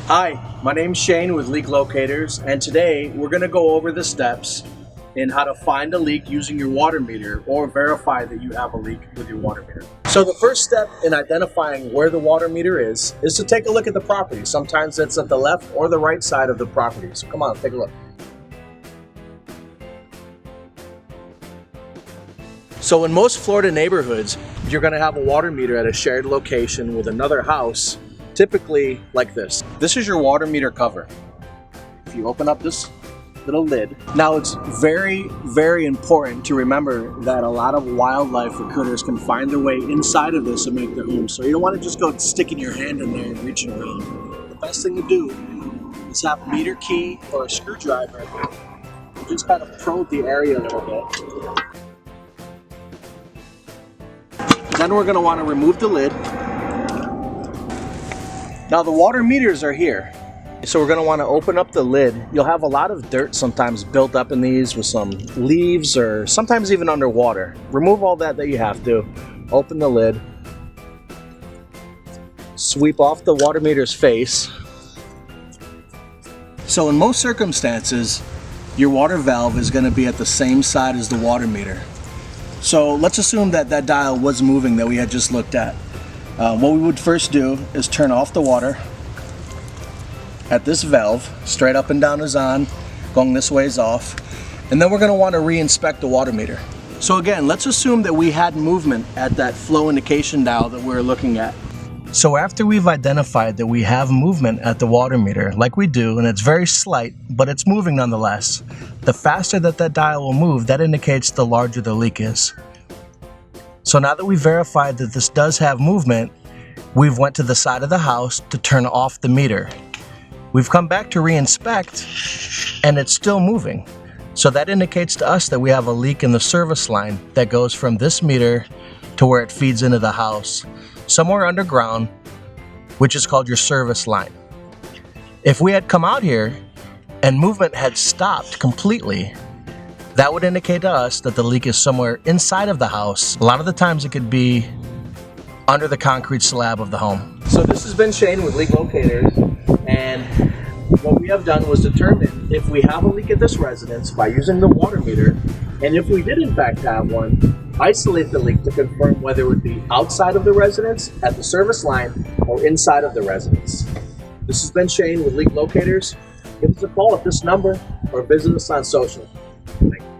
Hi, my name's Shane with Leak Locators, and today we're going to go over the steps in how to find a leak using your water meter or verify that you have a leak with your water meter. So the first step in identifying where the water meter is to take a look at the property. Sometimes it's at the left or the right side of the property. So come on, take a look. So in most Florida neighborhoods, you're going to have a water meter at a shared location with another house, typically like this. This is your water meter cover. If you open up this little lid. Now it's very, very important to remember that a lot of wildlife or critters can find their way inside of this and make their home. So you don't want to just go sticking your hand in there and reaching around. The best thing to do is have a meter key or a screwdriver and just kind of probe the area a little bit. Then we're going to want to remove the lid. Now the water meters are here. So we're going to want to open up the lid. You'll have a lot of dirt sometimes built up in these with some leaves or sometimes even underwater. Remove all that you have to. Open the lid. Sweep off the water meter's face. So in most circumstances, your water valve is going to be at the same side as the water meter. So let's assume that that dial was moving that we had just looked at. What we would first do is turn off the water at this valve. Straight up and down is on, going this way is off. And then we're going to want to re-inspect the water meter. So again, let's assume that we had movement at that flow indication dial that we're looking at. So after we've identified that we have movement at the water meter, like we do, and it's very slight, but it's moving nonetheless, the faster that that dial will move, that indicates the larger the leak is. So now that we've verified that this does have movement, we've went to the side of the house to turn off the meter. We've come back to re-inspect, and it's still moving. So that indicates to us that we have a leak in the service line that goes from this meter to where it feeds into the house, somewhere underground, which is called your service line. If we had come out here and movement had stopped completely, that would indicate to us that the leak is somewhere inside of the house. A lot of the times it could be under the concrete slab of the home. So this has been Shane with Leak Locators, and what we have done was determine if we have a leak at this residence by using the water meter, and if we did in fact have one, isolate the leak to confirm whether it would be outside of the residence, at the service line, or inside of the residence. This has been Shane with Leak Locators. Give us a call at this number or visit us on social. Thank you.